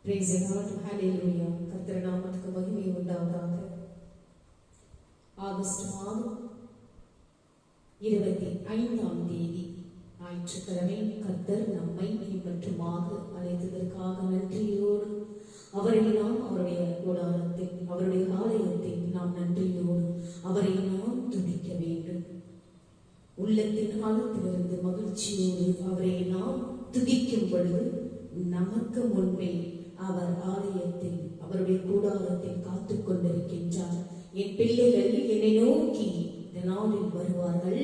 Praise the Lord. Hallelujah. கர்த்தர் நாமத்துக்கு மகிமை உண்டாவதாக. ஆகஸ்ட் மாதம் 25ஆம் தேதி ஞாயிற்றுக்கிழமை கர்த்தர் நம்மை மற்றும் அழைத்ததற்காக நன்றியோடு அவரை நாம் அவருடைய கூடாரத்தில் அவருடைய ஆலயத்தில் நாம் நன்றியோடு அவரை நாம் துதிக்க வேண்டும். உள்ளத்தின் ஆழத்திலிருந்து மகிழ்ச்சியோடு அவரை நாம் துதிக்கும் பொழுது நமக்கு முன்பே அவர் ஆலயத்தில் அவருடைய கூடாரத்தில் காத்துக் கொண்டிருக்கின்றார். என் பிள்ளைகள் என்னை நோக்கி இந்த நாளில் வருவார்கள்.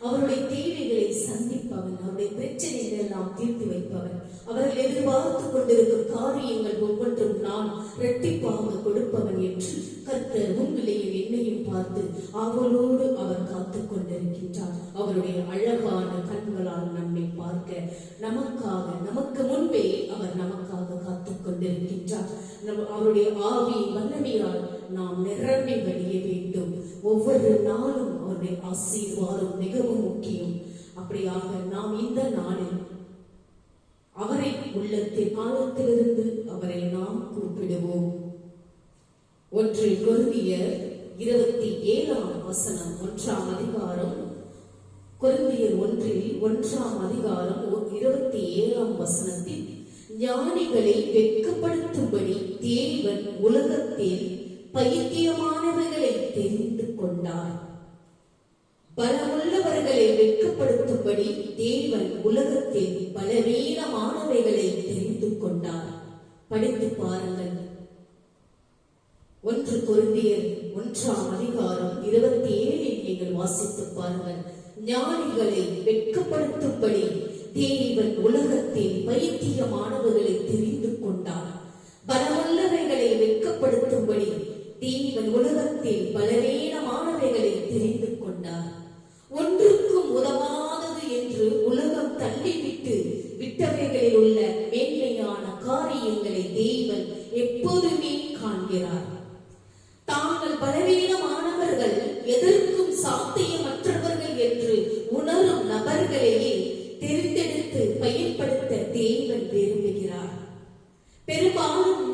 அவருடைய தேவைகளை சந்திப்பவன், அவருடைய பிரச்சனைகளை எல்லாம் தீர்த்து வைப்பவன், அவர்கள் எதிர்பார்த்து கொண்டிருக்கும் காரியங்கள் ஒவ்வொன்றும் நான் இரட்டிப்பாக கொடுப்பவன் என்று கர்த்தர் உங்களையும் என்னையும் பார்த்து அவளோடு அவர் காத்துக் கொண்டிருக்கின்றார். அவருடைய அழகான கண்களால் நம்மை பார்க்க நமக்கு முன்பே அவர் நமக்காக காத்துக் கொண்டிருக்கின்றார். அவருடைய ஆவியின் வல்லமையால் நாம் நிரம்பி வழிய வேண்டும். ஒவ்வொரு நாளும் அவருடைய ஆசீர்வாதம் மிகவும் முக்கியம். அப்படியாக நாம் இந்த நாளில் அவரை உள்ளத்தின் ஆழத்திலிருந்து அவரை நாம் கூப்பிடுவோம். 1 கொரிந்தியர் 27ஆம் வசனம் 1ஆம் அதிகாரம், கொரிந்தியர் 1ஆம் அதிகாரம் 27ஆம் வசனத்தில், ஞானிகளை வெட்கப்படுத்தும்படி தேவன் உலகத்தில் பைத்தியமானவர்களை தெரிந்து கொண்டார். பலமுள்ளவர்களை வெட்கப்படுத்தும்படி தேவன் உலகத்தில் பலவீனமானவைகளை தெரிந்து கொண்டார். படித்து பாருங்கள். 1 கொரிந்தியர் 1ஆம் அதிகாரம் 27 நீங்கள் வாசித்து பாருங்கள். ஞானிகளை வெட்கப்படுத்தும்படி தேவன் உலகத்தில் பைத்தியமானவர்களை தெரிந்து கொண்டார். பலமுள்ளவைகளை வெட்கப்படுத்தும்படி தேவன் உலகத்தில் பலவீனமானவைகளை தெரிந்து கொண்டார். ஒன்றுக்கும் உதவாதது என்று உலகம் விட்டவைகளில் உள்ள மேன்மையான காரியங்களை தேவன் எப்போதுமே காண்கிறார். தாங்கள் பலவீனமானவர்கள், எதற்கும் சாத்தியமற்றவர்கள் என்று உணரும் நபர்களையே தெரிந்தெடுத்து பயன்படுத்த தேவன் விரும்புகிறார். பெரும்பாலும்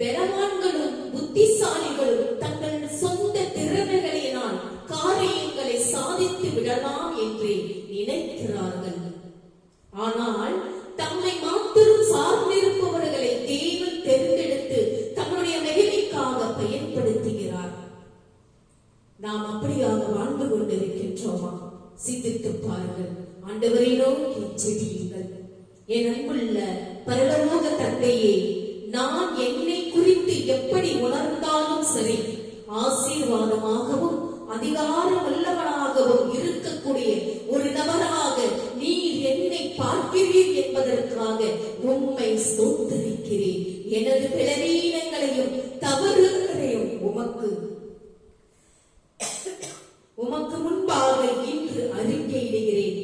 பலவான்களும் புத்திசாலிகளும் தங்கள் சொந்த திறமைகளினால் காரியங்களை சாதித்து விடலாம் என்று நினைக்கிறார்கள். ஆனால் தம்மை மாத்திரம் சார்ந்திருப்பவர்களை தேவன் தெரிந்தெடுத்து தம்முடைய மகிமைக்காக பயன்படுத்துகிறார். நாம் அப்படியாக வாழ்ந்து கொண்டிருக்கின்றோமா? சிந்தித்து பாருங்கள். ஆண்டவரை நோக்கி ஜெபியுங்கள். என் அன்புள்ள பரலோக தந்தையே, நான் என்னை குறித்து எப்படி உணர்ந்தாலும் சரி, ஆசீர்வாதமாகவும் அதிகாரம் உள்ளவனாகவும் இருக்கக்கூடிய ஒரு நபராக நீர் என்னை பார்க்கிறீர் என்பதற்காக உம்மை ஸ்தோத்திரிக்கிறேன். எனது பலவீனங்களையும் தவறுகளையும் உமக்கு முன்பாக இன்று அறிக்கையிடுகிறேன்.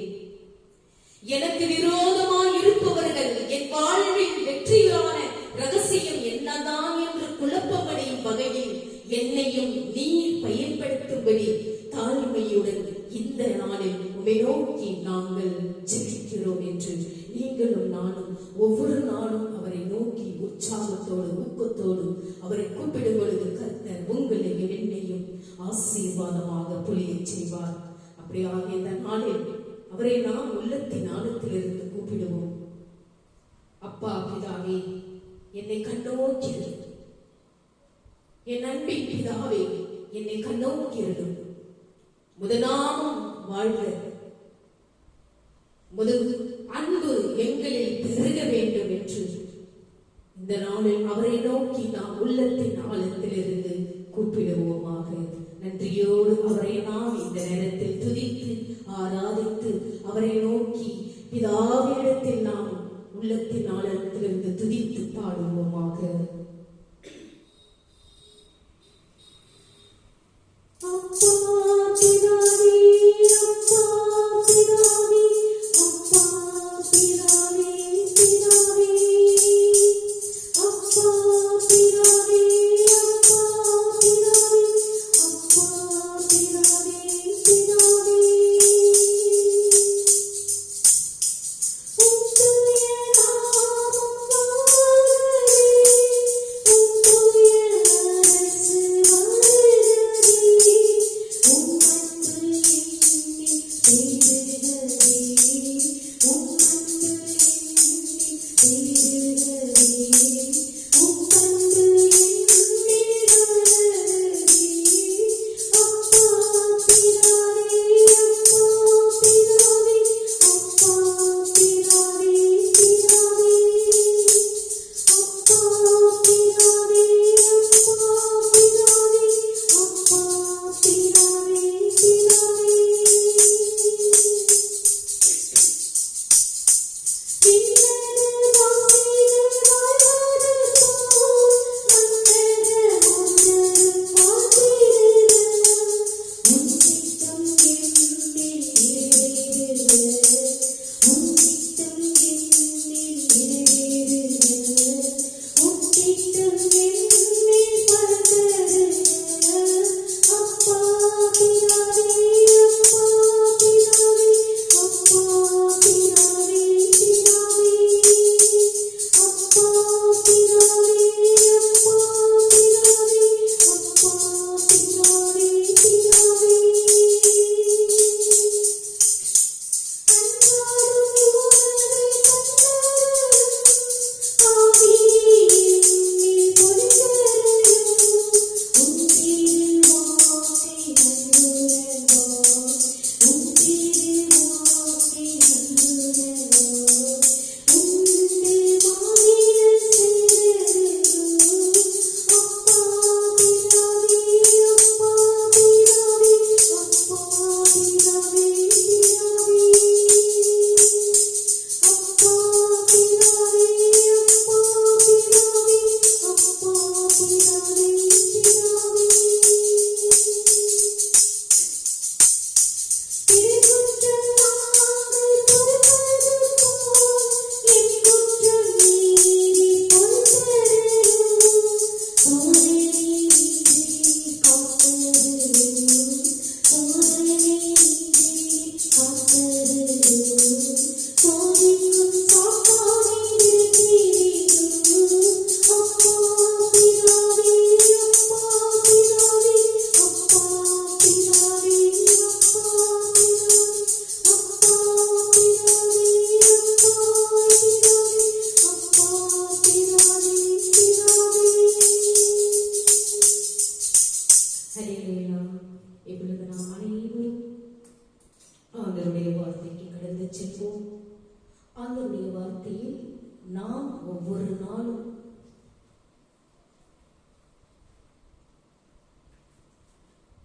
எனக்கு விரோதமாய் இருப்பவர்கள் என் வாழ்வில் வெற்றியான ரகசியம் என்னதான் என்று குழப்பமடையும் வகையில் என்னையும் நீர் பயன்படுத்தும்படி தாழ்மையுடன் இந்த நாளில் உம்மை நோக்கி நாங்கள் ஜெபிக்கிறோம் என்று நீங்களும் நானும் ஒவ்வொரு நாளும் அவரை நோக்கி உற்சாகத்தோடு ஊக்கத்தோடு அவரை கூப்பிடும் பொழுது கர்த்தர் உங்களையும் என்னையும் ஆசீர்வாதமாக பொழியச் செய்வார். அப்படியாக இந்த நாளில் அவரை நாம் உள்ளத்தின் ஆழத்திலிருந்து கூப்பிடுவோம். அப்பா பிதாவே, என்னை கண்ணோக்கிறது. என் அன்பின் பிதாவே, என்னை கண்ணோக்கிறது. முதலாமும் வாழ்க, அன்பு எங்களில் பெருக வேண்டும் என்று இந்த நாளில் அவரை நோக்கி நாம் உள்ளத்தின் ஆழத்திலிருந்து கூப்பிடுவோமாக. நன்றியோடு அவரை நாம் இந்த நேரத்தில் துதித்து ஆராதித்து அவரை நோக்கி பிதாவிடத்தில் நாம் உள்ளத்தின் ஆழத்திலிருந்து துதித்து பாடுவோமாக. Oh,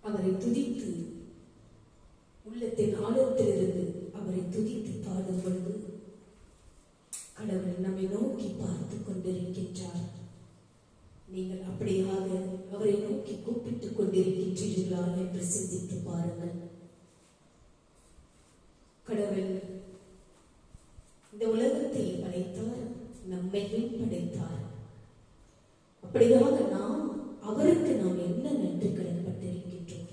அவரை துதித்து உள்ளத்தின் ஆழத்திலிருந்து அவரை துதித்து பாடும் பொழுது கடவுள் நம்மை நோக்கி பார்த்து கொண்டிருக்கின்றார். நீங்கள் அப்படியாக அவரை நோக்கி கூப்பிட்டுக் கொண்டிருக்கின்றீர்களா என்று சிந்தித்து பாருங்கள். கடவுள் இந்த உலகத்தை படைத்தார், நம்மையும் படைத்தார். அப்படியாக நாம் அவருக்கு நாம் என்ன நன்றி கடன்பட்டிருக்கின்றோம்,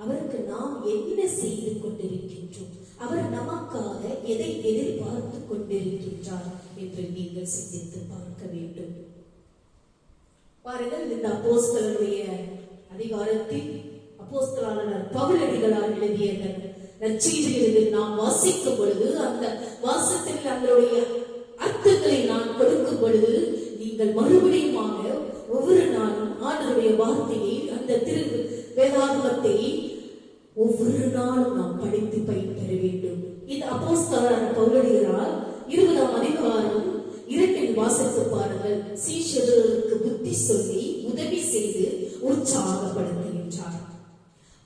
அவருக்கு நாம் என்ன செய்து கொண்டிருக்கின்றோம், அவர் நமக்காக எதை எதிர்பார்த்து கொண்டிருக்கின்றார் என்று நீங்கள் சிந்தித்து பார்க்க வேண்டும். பாருங்கள், இந்த அப்போஸ்தலருடைய அதிகாரத்தில் அப்போஸ்தலனான பவுலடிகளார் எழுதிய நற்செய்தியிலிருந்து நாம் வாசிக்கும் பொழுது, அந்த வாசத்தில் அதனுடைய அர்த்தங்களை நான் கொடுக்கும் பொழுது, நீங்கள் மறுபடியுமாக ஒவ்வொரு நாளும் ஆண்டவருடைய வார்த்தையை, அந்த திரு வேதாகமத்தை ஒவ்வொரு நாளும் நாம் படித்து பயன்பெற வேண்டும். இந்த அப்போஸ்தலனான பவுலடிகளார் 20ஆம் அதிகாரம் 2 வாசித்து பாருங்கள். சீஷர்களுக்கு புத்தி சொல்லி உதவி செய்து உற்சாகப்படுத்துகின்றார்.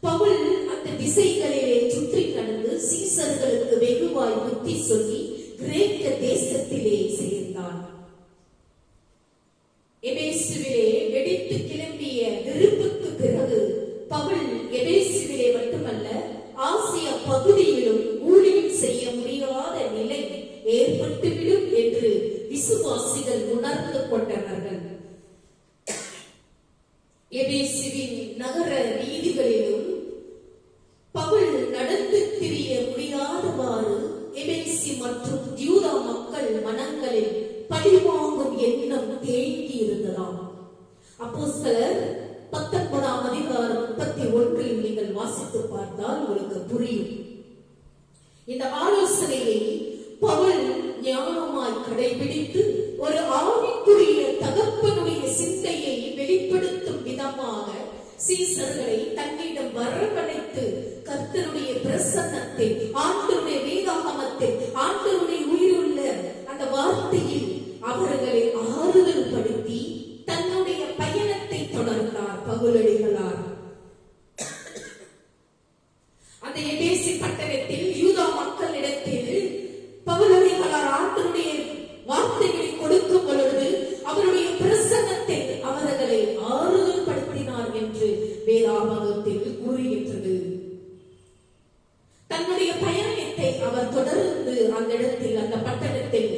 பவுல் அந்த திசைகளிலே சுற்றி நடந்து சீசர்களுக்கு வெகுவாய் புத்தி சொல்லி கிரேக்க தேசத்திலே சேர்ந்தான். எபேசுவிலே வெடித்து கிளம்பிய வெறுப்புக்கு பிறகு பவுல் எபேசுவிலே மட்டுமல்ல, ஆசிய பகுதியிலும் ஊழியம் செய்ய முடியாத நிலை ஏற்பட்டுவிடும் என்று விசுவாசிகள் உணர்ந்து கொண்டவர்கள். எபேசுவின் நகர வீதிகளிலும் பவுல் நடந்து திரிய முடியாதவாறு எபேசி மற்றும் யூதா மக்கள் மனங்களில் பழிவாங்கும் எண்ணம் தேங்கி இருந்ததாம். அப்போஸ்தலர் 19ஆம் அதிகாரம் 31 நீங்கள் வாசித்து பார்த்தால் உங்களுக்கு புரியும். இந்த ஆலோசனையை பவுல் ஞானமாய் கடைபிடித்து சீசர்களை தன்னிடம் வரவழைத்து கர்த்தருடைய பிரசன்னத்தில், ஆண்டவருடைய வேதாகமத்தில், ஆண்டவருடைய உயிருள்ள அந்த வார்த்தையில் அவர்களை ஆறுதல் படுத்தி தன்னுடைய பயணத்தை தொடர்ந்தார் பவுலடிகளார். அந்த எபேசு பட்டணத்தில் யூதா மக்களிடத்தில் பவுலடிகளார் ஆண்டவருடைய வார்த்தைகளை கொடுக்கும் பொழுது அவருடைய பிரசன்னத்தில் அவர்களை ஆறுதல் படுத்தினார் என்று வேதாகமத்தில் கூறுகின்றது. தன்னுடைய பயணத்தை அவர் தொடர்ந்து அந்த இடத்தில், அந்த பட்டணத்தில்,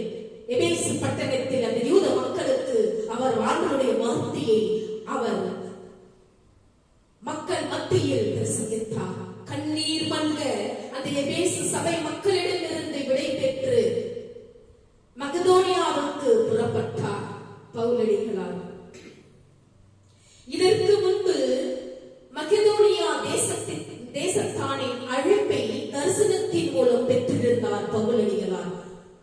எபேசு பட்டணத்தில் அந்த யூத மக்களுக்கு அவர் ஆண்டவருடைய வார்த்தையை அவர் மக்கள் மத்தியில் பிரசங்கித்தார். கண்ணீர் மல்க அந்த எபேசு சபை மக்களிடமிருந்து விடை பெற்று மக்கெதோனியாவுக்கு புறப்பட்டார் பவுலடிகளார். இதற்கு முன்பு மக்கெதோனியா தேசத்தானின் அழைப்பை தரிசனத்தின் மூலம் பெற்றிருந்தார் பவுலடிகளார்.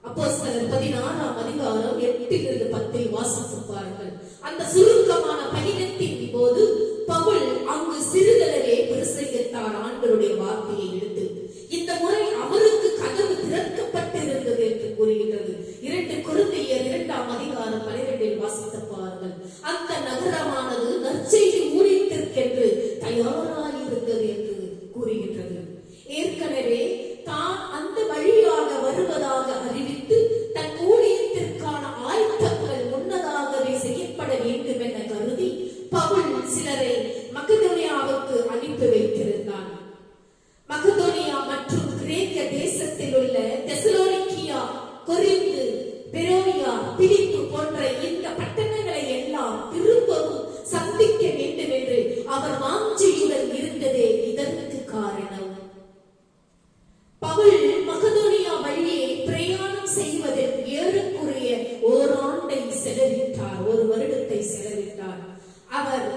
அப்போஸ்தலர் 16ஆம் அதிகாரம் 8-10 வாசித்து பாருங்கள். அந்த சுருக்கமான பயணத்தின் போது பவுல் அங்கு சிறிதளவே பிரசங்கித்தார் ஆண்டவருடைய வார்த்தையை எடுத்து. இந்த முறை அவருக்கு கதவு திறக்கப்பட்டிருந்தது என்று கூறுகின்றது. 2 கொரிந்தியர் 2ஆம் அதிகாரம் 12 வாசித்து பாருங்கள். அந்த நகரமானது நற்செய்தி ஊழியத்திற்கென்று தயாராயிருந்தது என்று கூறுகின்றது. ஏற்கனவே தான் அந்த வழியாக வருவதாக அறிவித்து தன் ஊழியத்திற்கான ஆயத்தங்கள் முன்னதாகவே செய்யப்பட வேண்டும் என கருதி பவுல் சிலரை மக்கெதோனியாவுக்கு அனுப்பி வைத்திருந்தான். மக்கெதோனியா மற்றும் கிரேக்க தேசத்தில் உள்ள தெசலோனிக்கியா, கொரிந்து, பெரோனியா, பிலிப்பு போன்ற இந்த பட்டணங்களை எல்லாம் திரும்பவும் சந்திக்க வேண்டும் என்று அவர் வாஞ்சையுடன் இருந்ததே இதற்கு காரணம். பவுல் மக்கெதோனியா வழியே பிரயாணம் செய்வதில் ஏறக்குறைய ஓராண்டை செலவிட்டார், 1 வருடத்தை செலவிட்டார். அவர்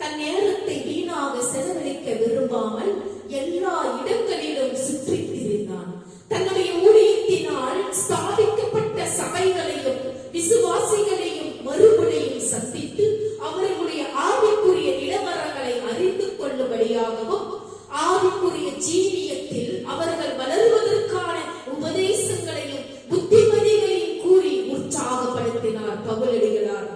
தன் நேரத்தை வீணாக செலவழிக்க விரும்பாமல் எல்லா இடங்களிலும் சுற்றித் திரிந்தார். தன்னுடைய ஊழியத்தினால் ஸ்தாபிக்கப்பட்ட சபைகளையும் விசுவாசிகளையும் மறுபடியும் சந்தித்து அவர்களுடைய ஆவிக்குரிய நிலவரங்களை அறிந்து கொள்ளும்படியாகவும் ஆவிக்குரிய ஜீவியத்தில் அவர்கள் வளருவதற்கான உபதேசங்களையும் புத்திமதிகளையும் கூறி உற்சாகப்படுத்தினார் பவுலடிகளார்.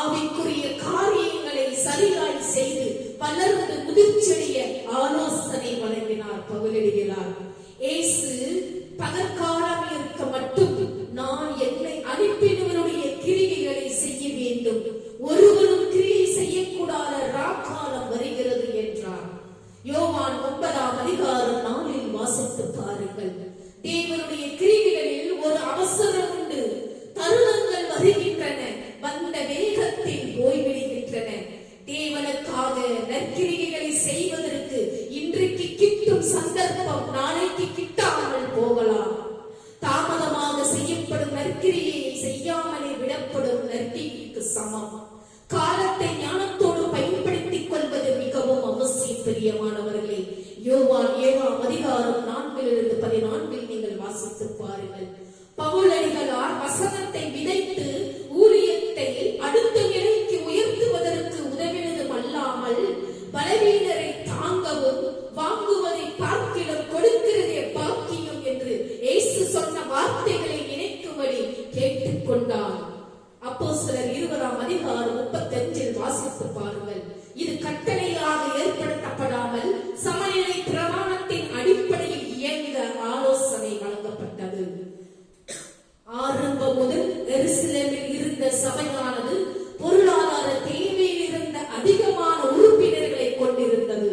ஆவிக்குரிய காரியங்களை சரியாய் செய்து வளர்ந்து முதிர்ச்சிய ஆலோசனை வழங்கினார் பவுலடிகளார். இயேசு பகற்காலம் இருக்க மட்டும் நான் என்னை அனுப்பினவருடைய கிரியைகளை செய்ய வேண்டும், ஒருவரும் கிரியை செய்யக்கூடாத ராக்காலம் வருகிறது என்றார். யோவான் 9ஆம் அதிகாரம் 4 வாசித்து பாருங்கள். தேவனுடைய கிரியைகளில் ஒரு அவசரம் உண்டு. தருணங்கள் வருகின்றன, வந்த வேகத்தில் போய்விடுகின்றன. தேவனுக்காக நற்கிரியைகளை செய்வதற்கு இன்றைக்கு கிட்டும் சந்தர்ப்பம் நாளைக்கு கிட்டாமல் போகலாம். தாமதமாக செய்யப்படும் நற்கிரியை செய்யாமலே விடப்படும் நற்கிரிக்கு சமம். காலத்தை ஞானத்தோடு பயன்படுத்திக் கொள்வது மிகவும் அவசியம் பிரியமானவர்களே. யோவான் 7ஆம் அதிகாரம் 4-14 நீங்கள் வாசித்து பாருங்கள். பவுலடிகளார் வசனத்தை விதைத்து ஊழியத்தை அடுத்த நிலைக்கு உயர்த்துவதற்கு உதவினதும் அல்லாமல் பலவீனரை தாங்கவும் வாங்குவதை பார்க்கிலும் கொடுக்கிறதே பாக்கியம் என்று இயேசு சொன்ன வார்த்தைகளை நினைக்கும்படி கேட்டுக்கொண்டார். அப்போஸ்தலர் 20ஆம் அதிகாரம் 35 வாசித்து பாருங்கள். இது கட்டளையாக ஏற்படுத்தப்படாமல் சமநிலை பிரமாணத்தின் அடிப்படையில் இயங்க ஆலோசனை வழங்கப்பட்டது. ஆரம்பம் முதல் எருசலேமில் இருந்த சபையானது பொருளாதார தேவையில் இருந்த அதிகமான உறுப்பினர்களை கொண்டிருந்தது.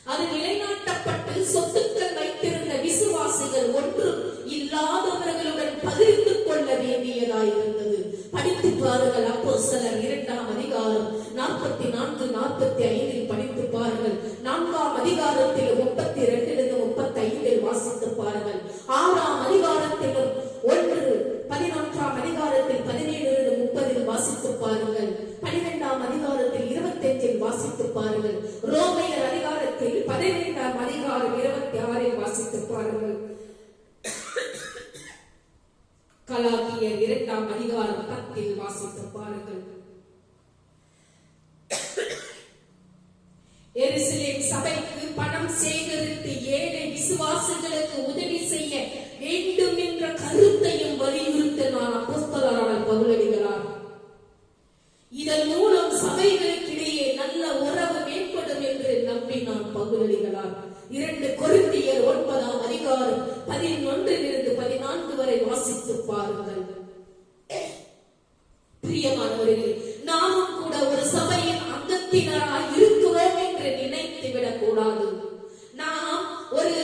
அது நிலைநாட்டப்பட்டு சொத்துக்கள் வைத்திருந்த விசுவாசிகள் ஒன்றும் இல்லாதவர்களுடன் பகிர்ந்து கொள்ள வேண்டியதாயிருந்தது. படித்து பாருங்கள். அப்போஸ்தலர் 2ஆம் அதிகாரம் 44-45 படித்து பாருங்கள். 4ஆம் அதிகாரத்தில் 32-35 வாசித்து பாருங்கள். 6ஆம் அதிகாரத்திலும் 11ஆம் அதிகாரத்தில் 17-30 வாசித்து பாருங்கள். 12ஆம் அதிகாரத்தில் 25 வாசித்து பாருங்கள். ரோமையர் அதிகாரத்தில் 12ஆம் அதிகாரம் 26 வாசித்து பாருங்கள். கலாத்தியர் 2ஆம் அதிகாரம் 10 வாசித்து பாருங்கள். 2 கொரிந்தியர் 9ஆம் அதிகாரம் 11 14 வரை வாசித்து பாருங்கள். பிரியமானவர்களே, நாமும் கூட ஒரு சபையின் அங்கத்தினராய் இருக்கிறோம் என்று நினைத்து விடக்கூடாது. நாம் ஒரு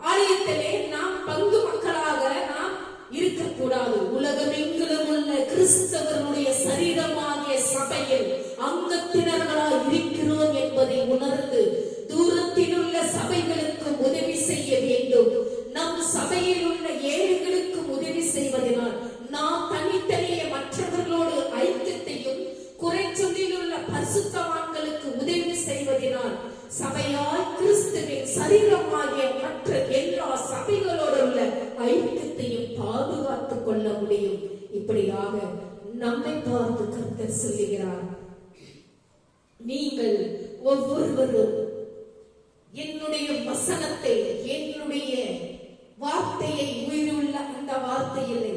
ஆலயத்திலே நாம் பங்கு மக்களாக நாம் இருக்கக்கூடாது. உலகமெங்கிலும் உள்ள கிறிஸ்தவர்களுடைய சரீரமாகிய சபையில் அங்கத்தினர்களாய் இருக்கிறோம் என்பதை உணர்ந்து தூரத்தில் உள்ள சபைகளுக்கு உதவி செய்ய வேண்டும். நம் சபையில் உள்ள ஏழைகளுக்கு உதவி செய்வதனால் நாம் தனித்தனியே மற்றவர்களோடு ஐக்கியத்தையும் குறைச்சொல்லில் உள்ள பரிசுத்தவான்களுக்கு உதவி செய்வதனால் சபையாய் கிறிஸ்துவின் சரீரமாகிய மற்ற எல்லா சபைகளோடு உள்ள ஐக்கியத்தையும் பாதுகாத்துக் கொள்ள முடியும். இப்படியாக நம்மை பார்த்து கர்த்தர் சொல்லுகிறார், நீங்கள் ஒவ்வொருவரும் என்னுடைய வசனத்தை, என்னுடைய வார்த்தையை, உயிருள்ள அந்த வார்த்தையிலே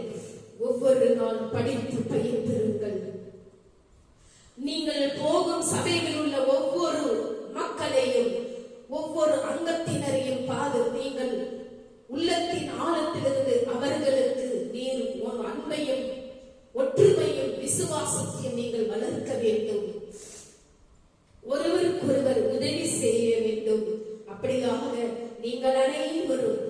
ஒவ்வொரு நாள் படித்து பயிர்ந்திருங்கள். நீங்கள் போகும் சபையில் உள்ள ஒவ்வொரு மக்களையும் ஒவ்வொரு அங்கத்தினரையும் நீங்கள் உள்ளத்தின் ஆழத்திலிருந்து அவர்களுக்கு நீர் அன்பையும் ஒற்றுமையும் விசுவாசத்தையும் நீங்கள் வளர்க்க வேண்டும். ஒருவருக்கொருவர் உதவி செய்ய வேண்டும். அப்படியாக நீங்கள் அனைவரும்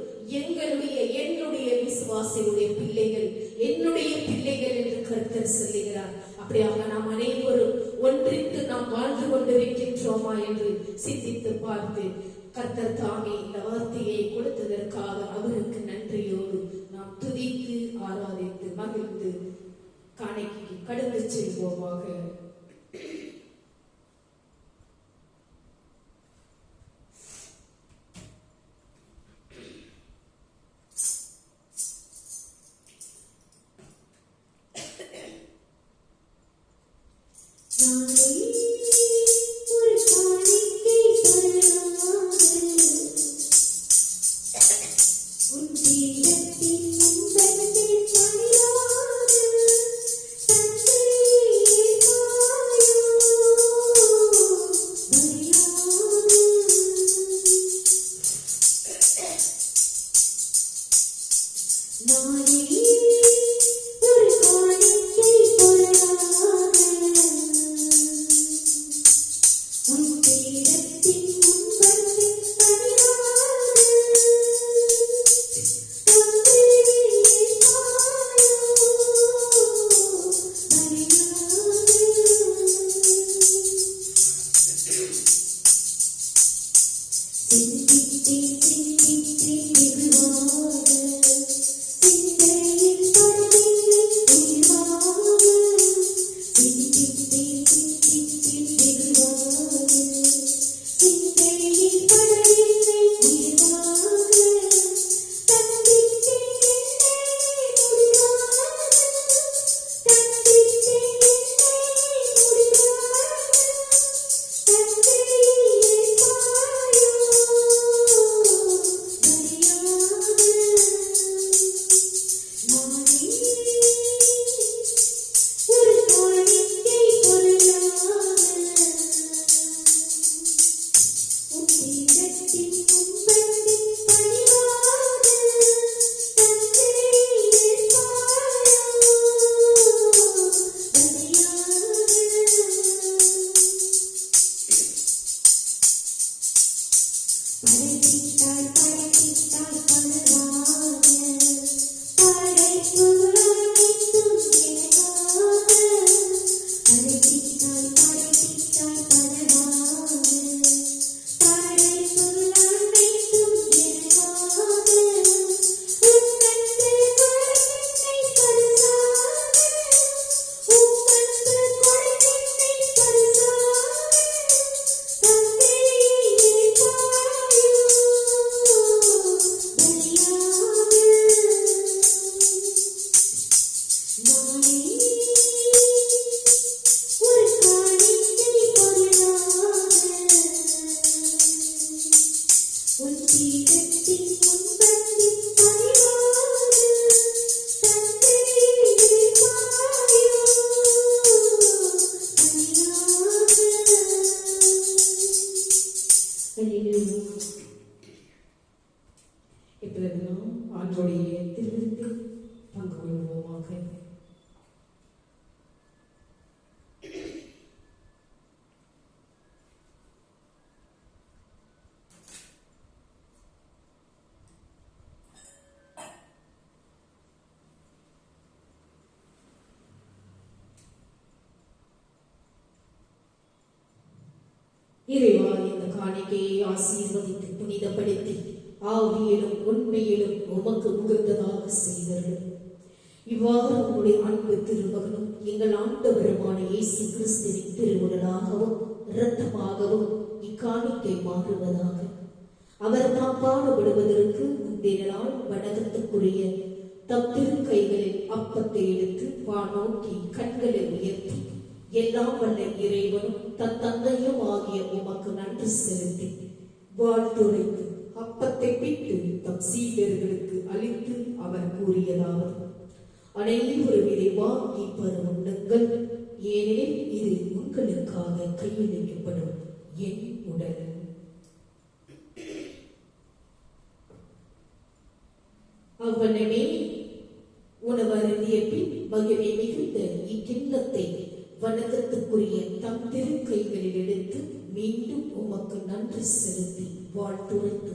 என்னுடைய விசுவாசியுடைய பிள்ளைகள், என்னுடைய பிள்ளைகள் என்று கர்த்தர் சொல்லுகிறார். அப்படியாக நாம் அனைவரும் ஒன்றித்து நாம் வாழ்ந்து கொண்டிருக்கின்றோமா என்று சிந்தித்து பார்த்து கர்த்தர் தாமே இந்த வார்த்தையை கொடுத்ததற்காக அவருக்கு நன்றியோடு நாம் துதித்து ஆராதித்து மகிழ்ந்து காணிக்கைக்கு கடந்து செல்வோமாக. தந்தை இறைவா, இந்த காணிக்கையை ஆசீர்வதித்து புனிதப்படுத்தி ஆவியிலும் உண்மையிலும் உமக்கு உகந்ததாக செய்தர்கள். இவ்வாறு உங்களுடைய அன்பு திருமகனும் எங்கள் ஆண்டவருமான இயேசு கிறிஸ்துவின் திருவுடலாகவும் இரத்தமாகவும் இக்காணிக்கை மாறுவதாக. அவர் தாம் பாடுபடுவதற்கு முந்தின நாள் வணக்கத்துக்குரிய தம் திருக்கைகளில் அப்பத்தை எடுத்து வானோக்கி கண்களை உயர்த்தி, எல்லாம் வல்ல இறைவனும் தன் தந்தையும் ஆகிய உமக்கு நன்றி செலுத்தி வாழ்த்துரைத்து அப்பத்தை பிட்டு தம் சீடர்களுக்கு அளித்து அவர் கூறியதாவது: அனைவரும் இதை வாங்கி பருவுண்ணுங்கள், ஏனெனில் இது உங்களுக்காக கையளிக்கப்படும் என் உடல். அவ்வனமே உணவருந்திய பின் மகிழ்வை மிகுந்த இக்கிண்ணத்தை வணக்கத்துக்குரிய தம் திருக்கைகளில் எடுத்து மீண்டும் உமக்கு நன்றி செலுத்தி வாழ்த்துரைத்து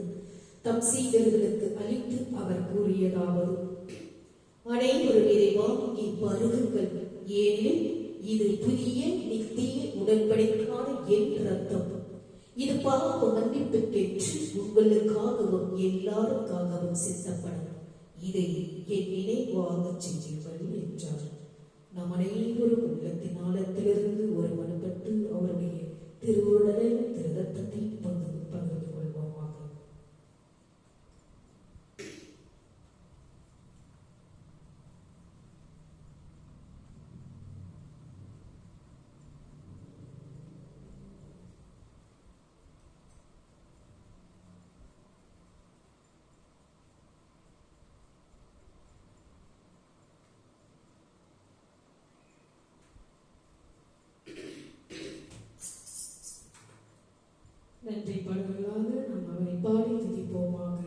தம் சீடர்களுக்கு அளித்து அவர் கூறியதாவது: அனைவரும் இதை வாங்கி பருகுங்கள், ஏனெனில் இது புதிய நித்திய உடன்படிக்கைக்கான என் ரத்தம். இது பாவ மன்னிப்புக்கென்று உங்களுக்காகவும் எல்லாருக்காகவும் சித்தப்படும். இதை என் நினைவாக செய்யுங்கள் என்றார். நாம் அனைவரும் உள்ளத்தின் ஆழத்திலிருந்து ஒரு மனப்பட்டு அவருடைய திருவுடலை திரு ரத்தத்தை பகிர்ந்து கொள்வோமாக. நன்றி பாடல்களாக நாம் அவரை பாடி துதிப்போமாக.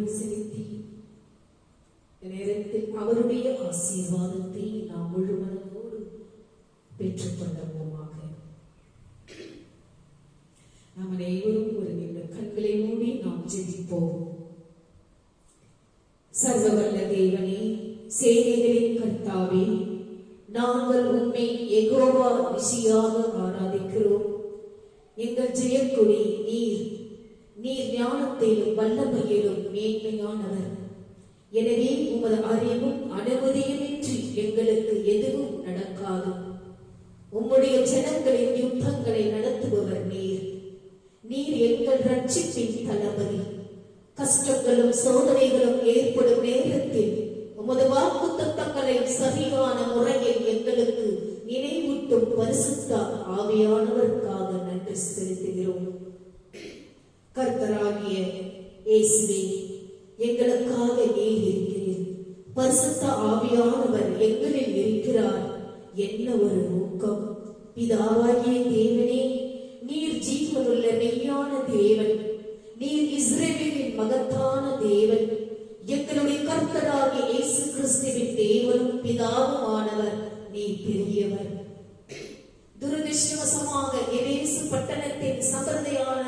நன்றியோடு செலுத்தி நேரத்தில் அவருடைய ஆசீர்வாதத்தை நாம் முழுமனதோடு பெற்றுக்கொண்டோமாக. நாம் அனைவரும் ஒரு நிமிட கண்களை மூடி நாம் ஜெபிப்போம். சர்வவல்ல தேவனே, சேனைகளின் கர்த்தாவே, நாங்கள் உம்மை யெகோவா நிசியாக ஆராதிக்கிறோம். எங்கள் ஜெயக்கொடி நீர். நீர் ஞானத்திலும் வல்லமையிலும் மேன்மையானவர். எனவே உமது அறிவும் அனுமதியுமின்றி எங்களுக்கு எதுவும் நடக்காது. உம்முடைய ஜனங்களின் யுத்தங்களை நடத்துபவர் நீர். நீர் எங்கள் ரட்சிப்பின் தளபதி. கஷ்டங்களும் சோதனைகளும் ஏற்படும் நேரத்தில் உமது வாக்குத்தத்தங்களை சரியான முறையில் எங்களுக்கு நினைவூட்டும் பரிசுத்த ஆவியானவருக்காக நன்றி செலுத்துகிறோம். கர்த்தராகிய இயேசுவே, எங்களுக்காக நீர் இருக்கிறீர். பரிசுத்த ஆவியானவர் எங்களில் இருக்கிறார். என்ன ஒரு ஊக்கம்! பிதாவாகிய தேவனே, நீர் ஜீவனுள்ள மெய்யான தேவன். நீர் இஸ்ரவேலின் மகத்தான தேவன். எங்களுடைய கர்த்தராகிய இயேசு கிறிஸ்துவின் தேவனும் பிதாவுமானவர். நீர் பெரியவர். துரதிர்ஷ்டவசமாக எபேசு பட்டணத்தின் சம்பிரதையான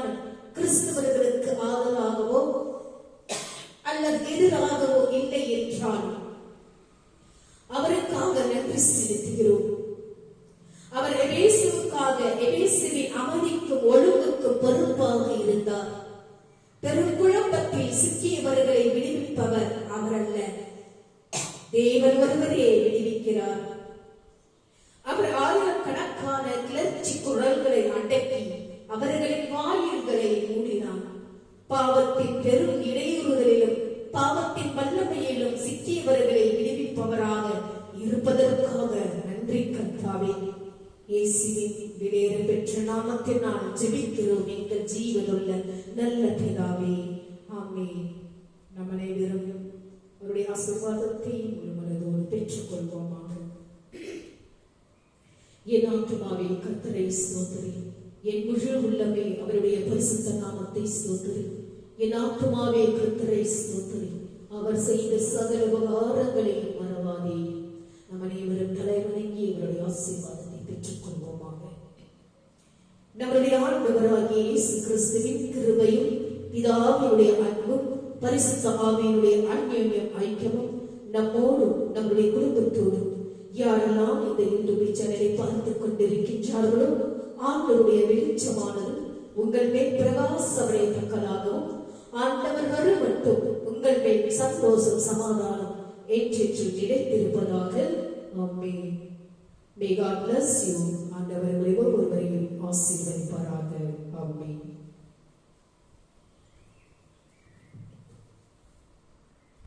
கிறிஸ்தவர்களுக்கு ஆதரவாகவோ அல்லது எதிராகவோ இல்லை என்றால் அவருக்காக நன்றி செலுத்துகிறோம். அவர் எபேசுவுக்காக எபேசுவின் அமைதிக்கும் ஒழுங்குக்கும் பொறுப்பாக இருந்தார். பெரும் குழப்பத்தில் சிக்கியவர்களை விடுவிப்பவர் அவர் அல்ல, தேவன் ஒருவரே விடுவிக்கிறார். அவர் ஆயிரக்கணக்கான கிளர்ச்சி குரல்களை அடக்கி அவர்களின் வாயில்களை மூடினார். பாவத்தின் பெரும் இடையூறுகளிலும் பாவத்தின் வல்லமையிலும் சிக்கியவர்களை விடுவிப்பவராக இருப்பதற்காக நன்றி கர்த்தாவே. இயேசுவின் விலையேற பெற்ற நாமத்தினால் ஜெபிக்கிறோம் எங்கள் ஜீவனுள்ள நல்ல பிதாவே, ஆமென். நம் அனைவரும் அவருடைய ஆசீர்வாதத்தை ஒரு மனதோடு பெற்றுக் கொள்வோமாக. என் ஆத்துமாவே கர்த்தரை ஸ்தோத்திரி, என் முழு உள்ளமே அவருடைய பரிசுத்த நாமத்தை ஸ்தோத்திரி. என் ஆத்துமாவே கர்த்தரை ஸ்தோத்திரி, அவர் செய்த சகல உபகாரங்களையும் மறவாதே. நம் அனைவரும் தலைவணங்கி அவருடைய ஆசீர்வாதத்தை பெற்றுக் கொள்வோமாக. நம்முடைய ஆண்டவராகிய இயேசு கிறிஸ்துவின் கிருபையும் பிதாவினுடைய அன்பும் பரிசுத்த ஆவியினுடைய அன்யோன்யம் ஐக்கியமும் நம்மோடும் நம்முடைய குடும்பத்தோடும் யாரெல்லாம் இந்த யூடியூப் சேனலை பார்த்துக் கொண்டிருக்கின்றார்களோ ஆண்டவருடைய வெளிச்சமானது உங்கள் மேல் பிரகாசமடையத்தக்கதாகவும் ஆண்டவர் வரும் மட்டும் உங்கள் மேல் சந்தோஷம் சமாதானம் என்றென்று நிலைத்திருப்பதாக. ஆமென். May God bless you. ஆண்டவர் ஒருவரையும் ஆசீர்வதிப்பார்.